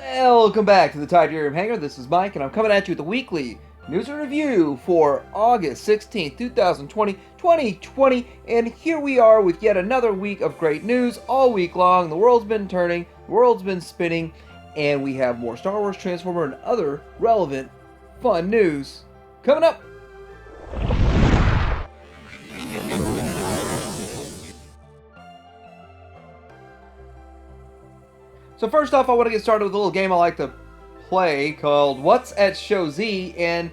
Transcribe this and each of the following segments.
Welcome back to the Titanium Hangar. This is Mike, and I'm coming at you with the weekly news and review for August 16th, 2020. And here we are with yet another week of great news all week long. The world's been turning, the world's been spinning, and we have more Star Wars, Transformer, and other relevant, fun news coming up. So first off, I want to get started with a little game I like to play called What's at Show Z, and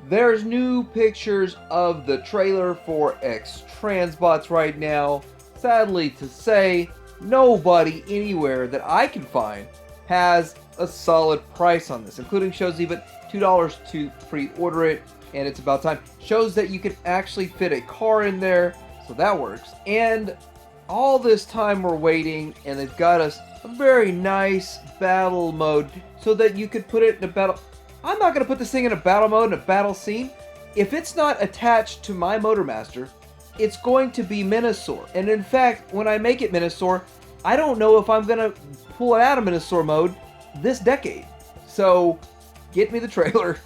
there's new pictures of the trailer for X Transbots right now. Sadly to say, nobody anywhere that I can find has a solid price on this, including Show Z, but $2 to pre-order it, and it's about time. Shows that you can actually fit a car in there, so that works. And all this time we're waiting, and they've got us a very nice battle mode so that you could put it in a battle. I'm not going to put this thing in a battle mode, in a battle scene. If it's not attached to my Motormaster, it's going to be Minosaur. And in fact, when I make it Minosaur, I don't know if I'm going to pull it out of Minosaur mode this decade. So get me the trailer,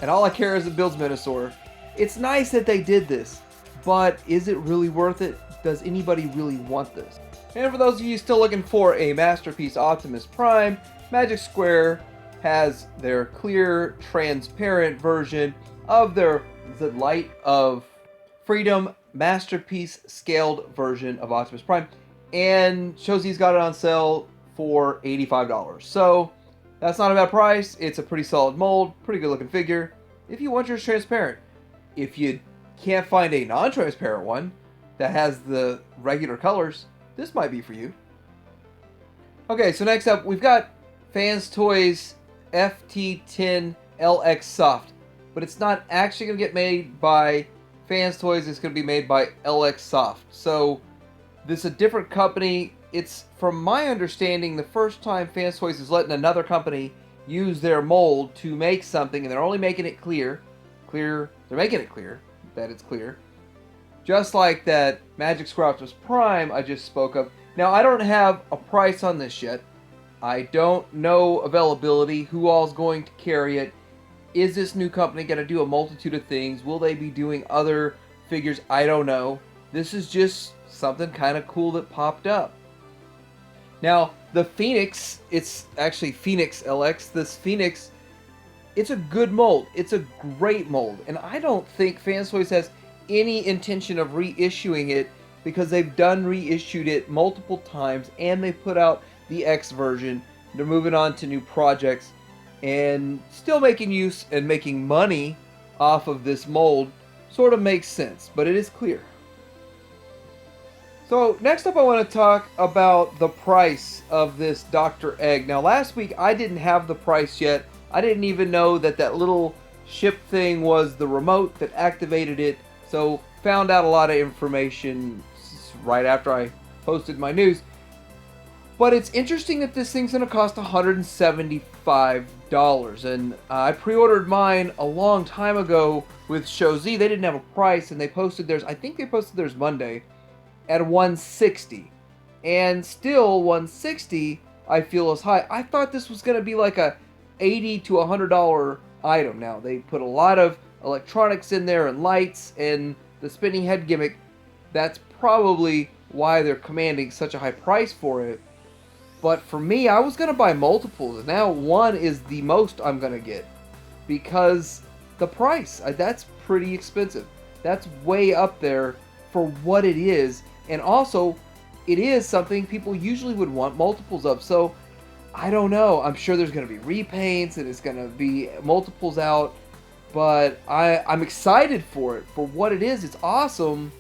and all I care is it builds Minosaur. It's nice that they did this, but is it really worth it? Does anybody really want this? And for those of you still looking for a Masterpiece Optimus Prime, Magic Square has their clear, transparent version of their the Light of Freedom Masterpiece scaled version of Optimus Prime, and Shozi's got it on sale for $85. So that's not a bad price. It's a pretty solid mold, pretty good looking figure. If you want yours transparent, if you can't find a non-transparent one that has the regular colors, this might be for you. Okay, so next up, we've got Fans Toys FT10 LX Soft, but it's not actually going to get made by Fans Toys. It's going to be made by LX Soft. So this is a different company. It's, from my understanding, the first time Fans Toys is letting another company use their mold to make something, and they're only making it clear. They're making it clear that it's clear. Just like that Magic Square Optimus Prime I just spoke of. Now, I don't have a price on this yet. I don't know availability, who all's going to carry it. Is this new company going to do a multitude of things? Will they be doing other figures? I don't know. This is just something kind of cool that popped up. Now, the Phoenix, it's actually Phoenix LX. This Phoenix, it's a good mold. It's a great mold. And I don't think Fans Toys has any intention of reissuing it, because they've reissued it multiple times, and they put out the X version. They're moving on to new projects and still making use and making money off of this mold. Sort of makes sense, but it is clear. So next up, I want to talk about the price of this Dr. Egg. Now, last week I didn't have the price yet. I didn't even know that that little ship thing was the remote that activated it. So found out a lot of information right after I posted my news. But it's interesting that this thing's going to cost $175. And I pre-ordered mine a long time ago with Show Z. They didn't have a price, and they posted theirs, I think they posted theirs Monday, at $160. And still, $160 I feel is high. I thought this was going to be like a $80 to $100 item. Now, they put a lot of electronics in there and lights and the spinning head gimmick. That's probably why they're commanding such a high price for it. But for me, I was going to buy multiples. Now one is the most I'm going to get because the price, that's pretty expensive. That's way up there for what it is. And also, it is something people usually would want multiples of. So I don't know. I'm sure there's going to be repaints and it's going to be multiples out. But I'm excited for it, for what it is. It's awesome.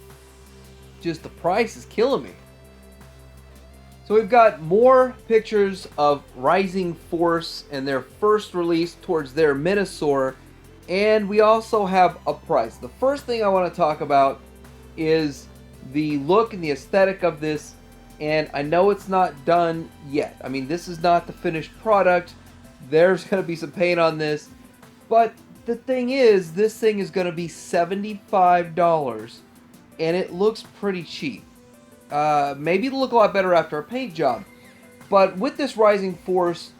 Just the price is killing me. So we've got more pictures of Rising Force and their first release towards their Minosaur. And we also have a price. The first thing I want to talk about is the look and the aesthetic of this. And I know it's not done yet. I mean, this is not the finished product. There's going to be some paint on this. But the thing is, this thing is going to be $75, and it looks pretty cheap. Maybe it'll look a lot better after a paint job. But with this Rising Force,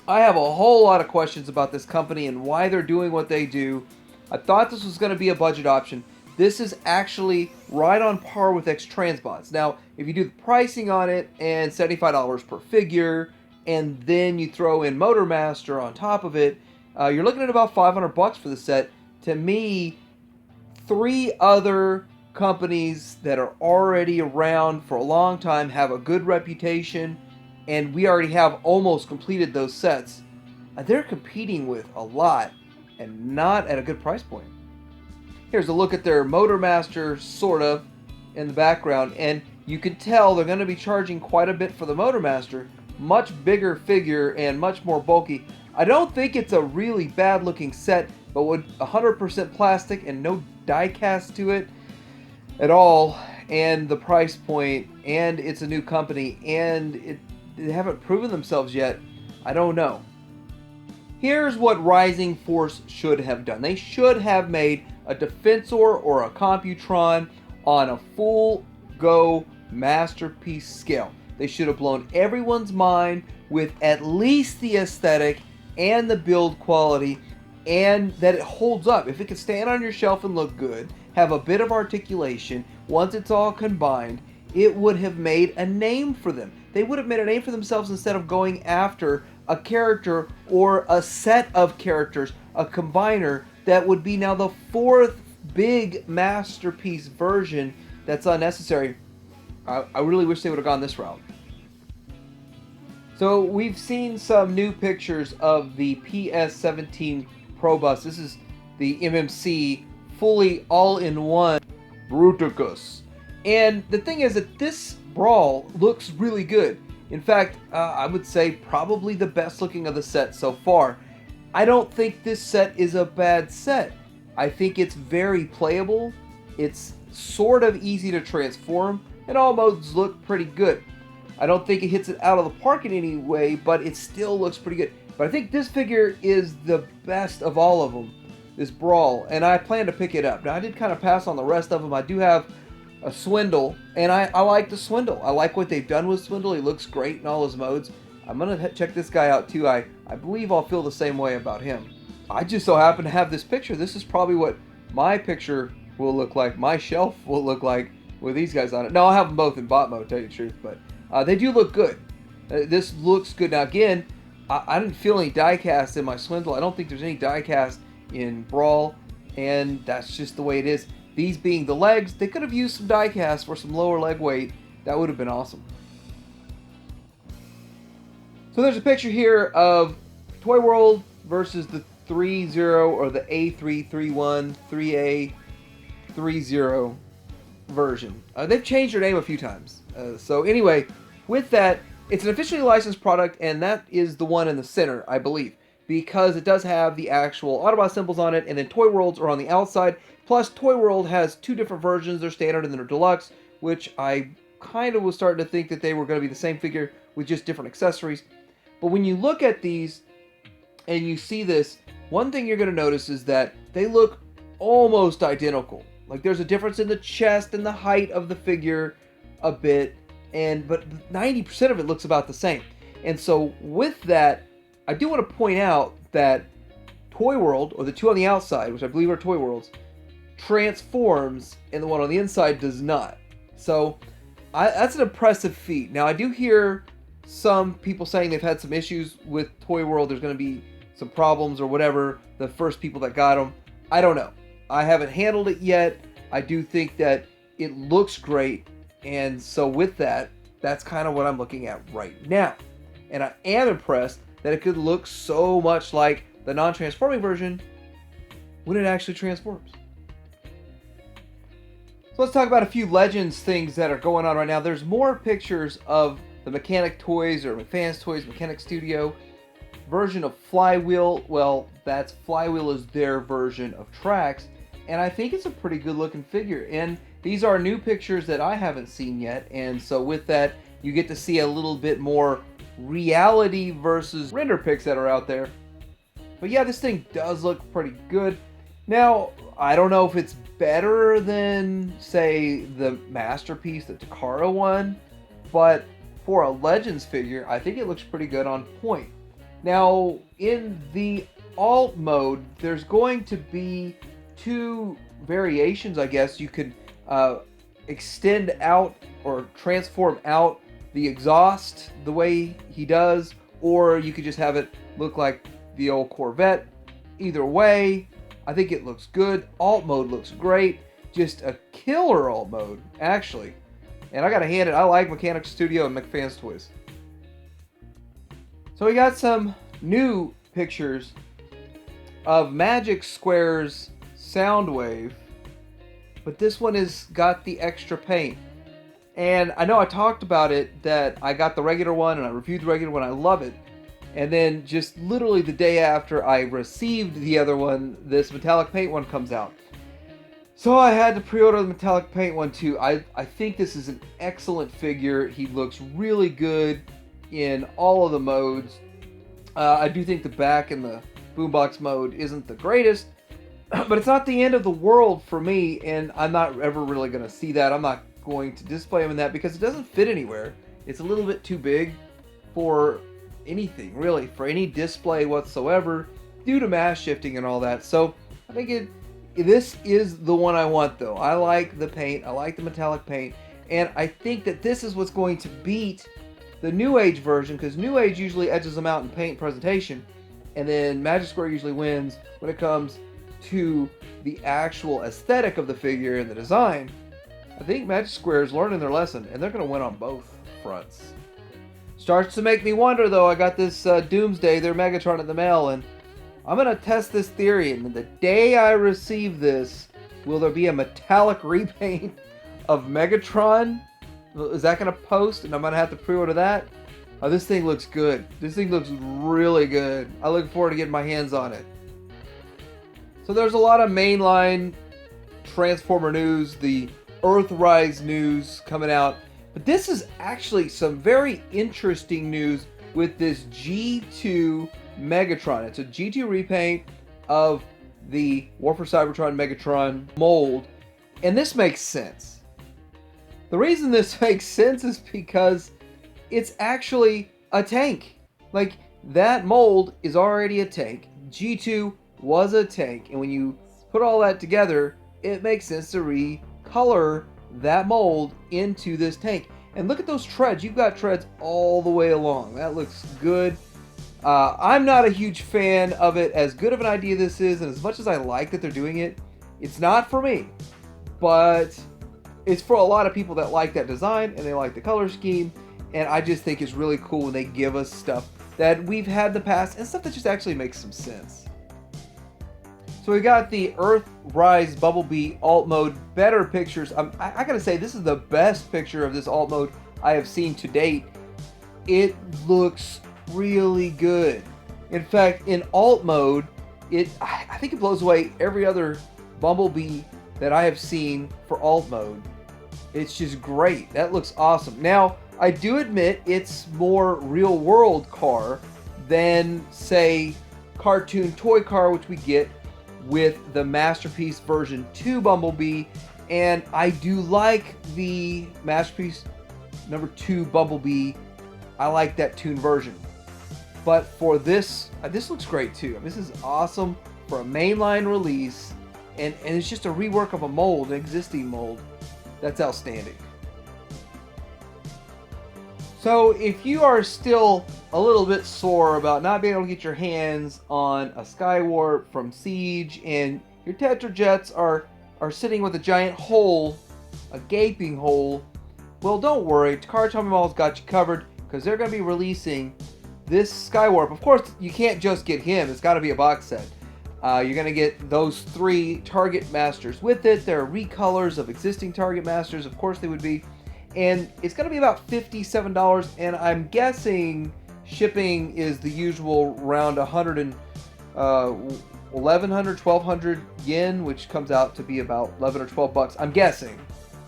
I have a whole lot of questions about this company and why they're doing what they do. I thought this was going to be a budget option. This is actually right on par with X-Transbots. Now, if you do the pricing on it and $75 per figure, and then you throw in Motormaster on top of it, you're looking at about $500 for the set. To me, 3 other companies that are already around for a long time, have a good reputation, and we already have almost completed those sets. They're competing with a lot and not at a good price point. Here's a look at their Motormaster, sort of, in the background, and you can tell they're going to be charging quite a bit for the Motormaster. Much bigger figure and much more bulky. I don't think it's a really bad looking set, but with 100% plastic and no die cast to it at all, and the price point, and it's a new company, and they haven't proven themselves yet, I don't know. Here's what Rising Force should have done. They should have made a Defensor or a Computron on a full go masterpiece scale. They should have blown everyone's mind with at least the aesthetic and the build quality, and that it holds up. If it can stand on your shelf and look good, have a bit of articulation, once it's all combined, it would have made a name for them. They would have made a name for themselves instead of going after a character or a set of characters, a combiner that would be now the 4th big masterpiece version that's unnecessary. I really wish they would have gone this route. So we've seen some new pictures of the PS17 Pro Bus. This is the MMC fully all-in-one Bruticus. And the thing is that this Brawl looks really good. In fact, I would say probably the best looking of the set so far. I don't think this set is a bad set. I think it's very playable. It's sort of easy to transform, and all modes look pretty good. I don't think it hits it out of the park in any way, but it still looks pretty good. But I think this figure is the best of all of them, this Brawl, and I plan to pick it up. Now, I did kind of pass on the rest of them. I do have a Swindle, and I like the Swindle. I like what they've done with Swindle. He looks great in all his modes. I'm going to check this guy out too. I believe I'll feel the same way about him. I just so happen to have this picture. This is probably what my picture will look like, my shelf will look like with these guys on it. No, I'll have them both in bot mode, to tell you the truth, but they do look good. This looks good. Now again, I didn't feel any die cast in my Swindle. I don't think there's any die cast in Brawl, and that's just the way it is. These being the legs, they could have used some die cast for some lower leg weight. That would have been awesome. So there's a picture here of Toy World versus the 3.0 or the A331 3A30 version. They've changed their name a few times. So anyway, with that, it's an officially licensed product, and that is the one in the center, I believe, because it does have the actual Autobot symbols on it, and then Toy Worlds are on the outside. Plus, Toy World has 2 different versions, their standard and their deluxe, which I kind of was starting to think that they were going to be the same figure with just different accessories. But when you look at these and you see this, one thing you're going to notice is that they look almost identical. Like there's a difference in the chest and the height of the figure a bit, but 90% of it looks about the same. And so with that, I do want to point out that Toy World, or the 2 on the outside, which I believe are Toy Worlds, transforms and the one on the inside does not. So that's an impressive feat. Now I do hear some people saying they've had some issues with Toy World. There's going to be some problems or whatever, the first people that got them. I don't know. I haven't handled it yet. I do think that it looks great, and so with that, that's kind of what I'm looking at right now. And I am impressed that it could look so much like the non-transforming version when it actually transforms. So let's talk about a few Legends things that are going on right now. There's more pictures of the Mechanic Toys or McFan's Toys Mechanic Studio version of Flywheel. Well, that's Flywheel is their version of Trax, and I think it's a pretty good looking figure. And these are new pictures that I haven't seen yet, and so with that, you get to see a little bit more reality versus render pics that are out there. But yeah, this thing does look pretty good. Now, I don't know if it's better than, say, the Masterpiece, the Takara one, but for a Legends figure, I think it looks pretty good on point. Now, in the alt mode, there's going to be two variations, I guess. You could extend out or transform out the exhaust the way he does, or you could just have it look like the old Corvette. Either way, I think it looks good. Alt mode looks great. Just a killer alt mode, actually. And I gotta hand it, I like Mechanics Studio and McFan's Toys. So we got some new pictures of Magic Square's Soundwave, but this one has got the extra paint. And I know I talked about it, that I got the regular one and I reviewed the regular one, I love it. And then just literally the day after I received the other one, this metallic paint one comes out. So I had to pre-order the metallic paint one too. I think this is an excellent figure. He looks really good in all of the modes. I do think the back in the boombox mode isn't the greatest, but it's not the end of the world for me, and I'm not ever really going to see that. I'm not going to display him in that because it doesn't fit anywhere. It's a little bit too big for anything, really, for any display whatsoever, due to mass shifting and all that. So I think this is the one I want, though. I like the paint. I like the metallic paint. And I think that this is what's going to beat the New Age version, because New Age usually edges them out in paint presentation, and then Magic Square usually wins when it comes to the actual aesthetic of the figure and the design. I think Magic Square is learning their lesson, and they're going to win on both fronts. Starts to make me wonder, though. I got this Doomsday, their Megatron in the mail, and I'm going to test this theory. And the day I receive this, will there be a metallic repaint of Megatron? Is that going to post, and I'm going to have to pre-order that? Oh, this thing looks good. This thing looks really good. I look forward to getting my hands on it. So there's a lot of mainline Transformer news, the Earthrise news coming out. But this is actually some very interesting news with this G2 Megatron. It's a G2 repaint of the War for Cybertron Megatron mold. And this makes sense. The reason this makes sense is because it's actually a tank. Like, that mold is already a tank. G2 was a tank. And when you put all that together, it makes sense to recolor that mold into this tank. And look at those treads. You've got treads all the way along. That looks good. I'm not a huge fan of it. As good of an idea this is, and as much as I like that they're doing it, it's not for me. But it's for a lot of people that like that design and they like the color scheme. And I just think it's really cool when they give us stuff that we've had in the past and stuff that just actually makes some sense. So we got the Earthrise Bumblebee alt mode. Better pictures. I gotta say, this is the best picture of this alt mode I have seen to date. It looks really good. In fact, in alt mode, I think it blows away every other Bumblebee that I have seen for alt mode. It's just great. That looks awesome. Now, I do admit it's more real world car than, say, cartoon toy car, which we get with the Masterpiece version 2 Bumblebee. And I do like the Masterpiece number 2 Bumblebee. I like that toon version. But for this looks great too. This is awesome for a mainline release. And it's just a rework of a mold, an existing mold. That's outstanding. So if you are still a little bit sore about not being able to get your hands on a Skywarp from Siege, and your Tetrajets are sitting with a giant hole, a gaping hole, well, don't worry. Takara Tomy Mall's got you covered, because they're going to be releasing this Skywarp. Of course, you can't just get him. It's got to be a box set. You're going to get those 3 Target Masters with it. They're recolors of existing Target Masters. Of course they would be. And it's going to be about $57. And I'm guessing shipping is the usual around 1,100 yen, which comes out to be about 11 or 12 bucks. I'm guessing.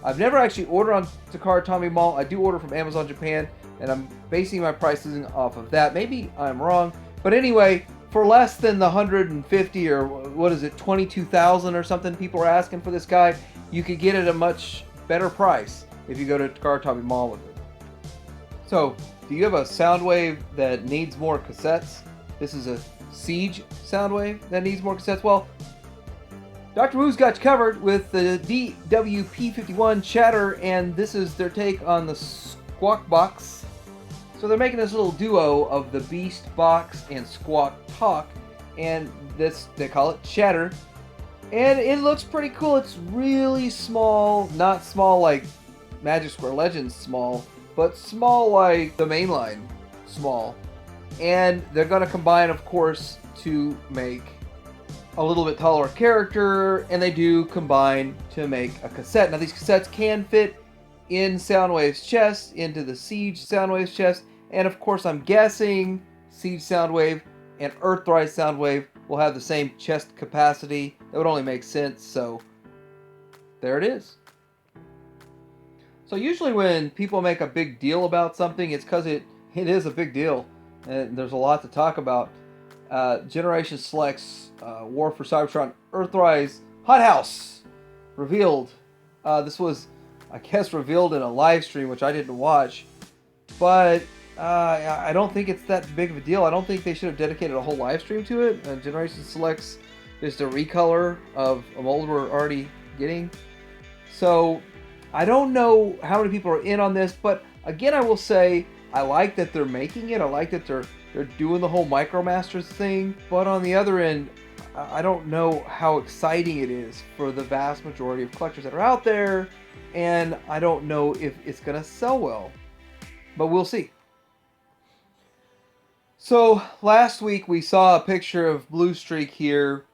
I've never actually ordered on Takara Tomy Mall. I do order from Amazon Japan, and I'm basing my pricing off of that. Maybe I'm wrong. But anyway, for less than the 150 or what is it, 22,000 or something people are asking for this guy, you could get it at a much better price if you go to Takara Tomy Mall with it. So, do you have a Soundwave that needs more cassettes? this is a Siege Soundwave that needs more cassettes. Well, Dr. Wu's got you covered with the DWP-51 Chatter, and this is their take on the Squawk Box. So they're making this little duo of the Beast Box and Squawk Talk, and this, they call it Chatter. And it looks pretty cool. It's really small, not small like Magic Square Legends small, but small like the mainline small. And they're going to combine, of course, to make a little bit taller character, and they do combine to make a cassette. Now these cassettes can fit in Soundwave's chest, into the Siege Soundwave's chest, and of course I'm guessing Siege Soundwave and Earthrise Soundwave will have the same chest capacity. That would only make sense, so there it is. So usually when people make a big deal about something, it's because it is a big deal, and there's a lot to talk about. Generation Select's War for Cybertron Earthrise Hot House revealed. This was, I guess, revealed in a live stream, which I didn't watch. But I don't think it's that big of a deal. I don't think they should have dedicated a whole live stream to it. Generation Select's just a recolor of a mold we're already getting. So I don't know how many people are in on this, but again, I will say I like that they're making it. I like that they're doing the whole MicroMasters thing, but on the other end, I don't know how exciting it is for the vast majority of collectors that are out there, and I don't know if it's going to sell well, but we'll see. So last week we saw a picture of Blue Streak here,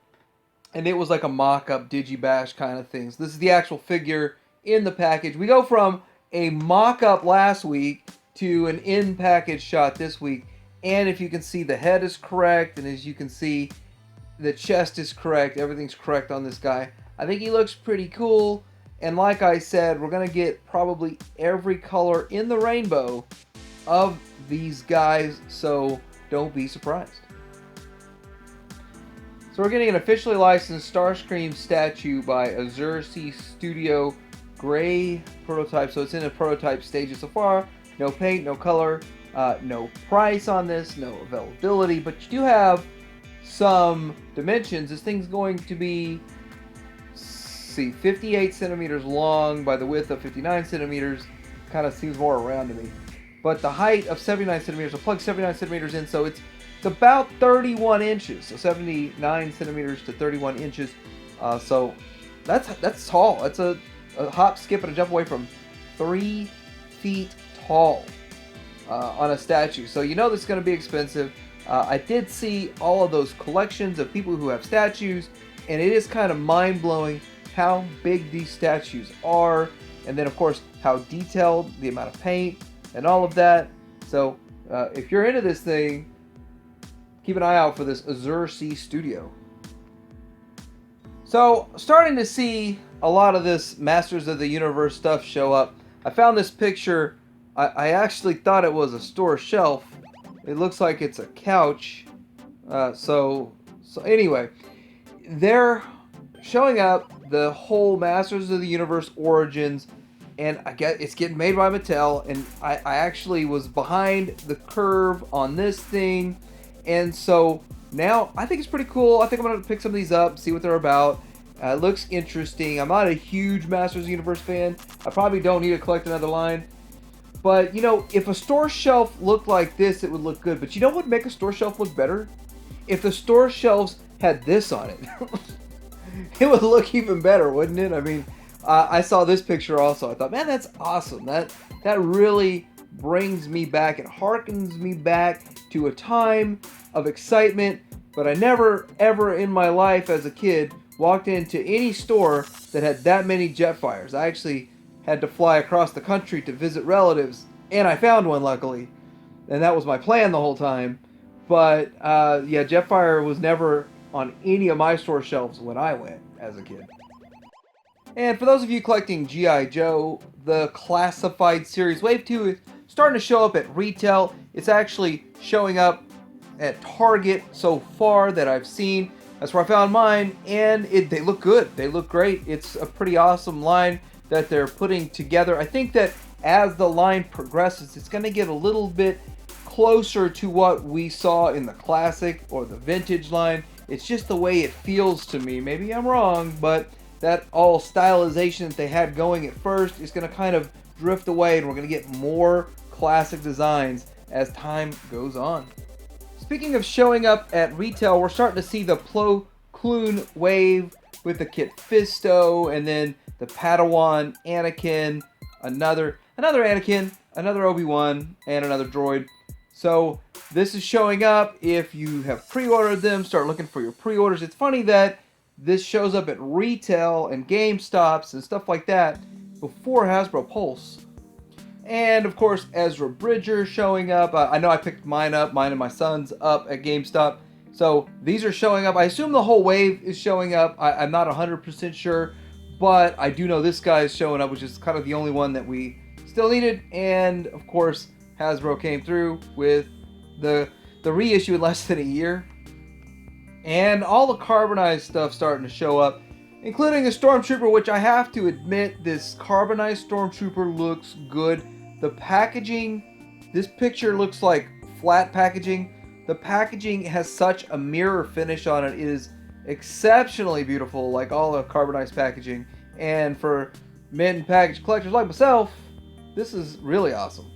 and it was like a mock-up Digibash kind of thing. So this is the actual figure in the package. We go from a mock-up last week to an in-package shot this week. And if you can see, the head is correct, and as you can see, the chest is correct. Everything's correct on this guy. I think he looks pretty cool, and like I said, we're going to get probably every color in the rainbow of these guys, so don't be surprised. So we're getting an officially licensed Starscream statue by Azercy Studio Gray prototype, so it's in a prototype stage so far. No paint, no color. No price on this, no availability, but you do have some dimensions. This thing's going to be, see, 58 centimeters long by the width of 59 centimeters. Kind of seems more around to me. But the height of 79 centimeters, I'll plug 79 centimeters in, so it's about 31 inches. So 79 centimeters to 31 inches. So that's tall. That's a hop, skip, and a jump away from 3 feet tall. On a statue, so you know this is going to be expensive. I did see all of those collections of people who have statues, and it is kind of mind-blowing how big these statues are, and then of course how detailed, the amount of paint, and all of that. So if you're into this thing, keep an eye out for this Azercy Studio. So starting to see a lot of this Masters of the Universe stuff show up. I found this picture. I actually thought it was a store shelf. It looks like it's a couch. So anyway, they're showing up the whole Masters of the Universe Origins, and I guess it's getting made by Mattel, and I actually was behind the curve on this thing, and so now I think it's pretty cool. I think I'm going to pick some of these up, see what they're about. It looks interesting. I'm not a huge Masters of the Universe fan. I probably don't need to collect another line. But, you know, if a store shelf looked like this, it would look good. But you know what would make a store shelf look better? If the store shelves had this on it. It would look even better, wouldn't it? I mean, I saw this picture also. I thought, man, that's awesome. That really brings me back. It harkens me back to a time of excitement. But I never, ever in my life as a kid walked into any store that had that many Jetfires. I actually had to fly across the country to visit relatives, and I found one, luckily. And that was my plan the whole time. But, yeah, Jetfire was never on any of my store shelves when I went as a kid. And for those of you collecting G.I. Joe, the Classified Series Wave 2 is starting to show up at retail. It's actually showing up at Target so far that I've seen. That's where I found mine, and they look good. They look great. It's a pretty awesome line that they're putting together. I think that as the line progresses, it's going to get a little bit closer to what we saw in the classic or the vintage line. It's just the way it feels to me. Maybe I'm wrong, but that all stylization that they had going at first is going to kind of drift away, and we're going to get more classic designs as time goes on. Speaking of showing up at retail, we're starting to see the Plo Koon wave with the Kit Fisto, and then the Padawan Anakin, another Anakin, another Obi-Wan, and another droid. So this is showing up. If you have pre-ordered them, start looking for your pre-orders. It's funny that this shows up at retail and GameStops and stuff like that before Hasbro Pulse. And of course, Ezra Bridger showing up. I know I picked mine and my son's up at GameStop. So these are showing up. I assume the whole wave is showing up. I'm not 100% sure, but I do know this guy is showing up, which is kind of the only one that we still needed. And of course, Hasbro came through with the reissue in less than a year. And all the carbonized stuff starting to show up, including the Stormtrooper, which I have to admit, this carbonized Stormtrooper looks good. The packaging, this picture looks like flat packaging. The packaging has such a mirror finish on it. It is exceptionally beautiful, like all the carbonized packaging. And for mint and package collectors like myself, this is really awesome.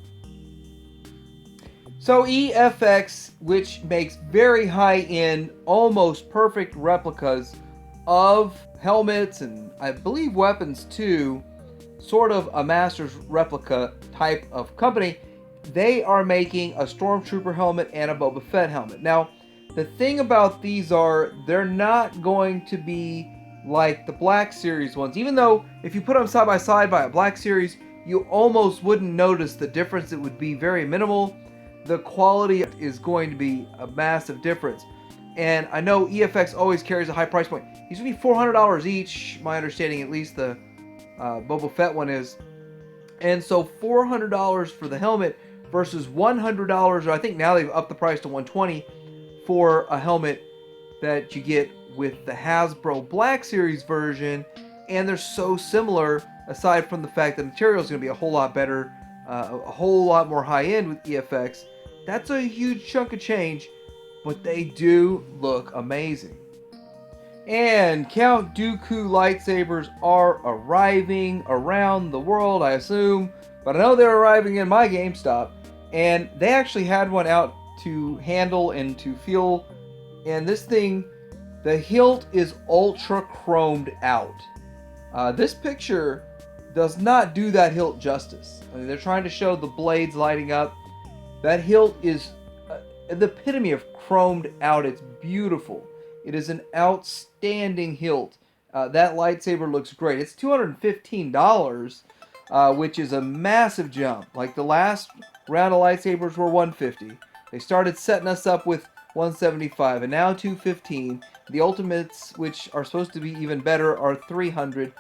So EFX, which makes very high-end, almost perfect replicas of helmets and I believe weapons too, sort of a master's replica type of company, they are making a Stormtrooper helmet and a Boba Fett helmet. Now, the thing about these are, they're not going to be like the Black Series ones. Even though if you put them side by side by a Black Series, you almost wouldn't notice the difference. It would be very minimal. The quality is going to be a massive difference. And I know EFX always carries a high price point. These would be $400 each, my understanding, at least the Boba Fett one is. And so $400 for the helmet versus $100, or I think now they've upped the price to $120 for a helmet that you get with the Hasbro Black Series version. And they're so similar, aside from the fact that the material is going to be a whole lot better, a whole lot more high-end with EFX. That's a huge chunk of change, but they do look amazing. And Count Dooku lightsabers are arriving around the world, I assume, but I know they're arriving in my GameStop, and they actually had one out to handle and to feel, and this thing, the hilt is ultra chromed out. This picture does not do that hilt justice. I mean, they're trying to show the blades lighting up. That hilt is the epitome of chromed out. It's beautiful. It is an outstanding hilt. That lightsaber looks great. It's $215, which is a massive jump. Like the last round of lightsabers were $150. They started setting us up with $175, and now $215. The ultimates, which are supposed to be even better, are $300.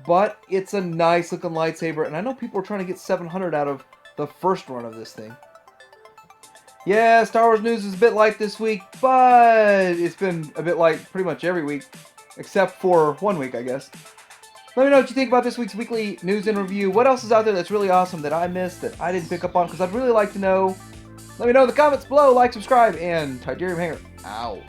But it's a nice looking lightsaber, and I know people are trying to get $700 out of the first run of this thing. Yeah, Star Wars news is a bit light this week, but it's been a bit light pretty much every week, except for 1 week, I guess. Let me know what you think about this week's weekly news and review. What else is out there that's really awesome that I missed, that I didn't pick up on, because I'd really like to know. Let me know in the comments below. Like, subscribe, and Tydirium Hanger out.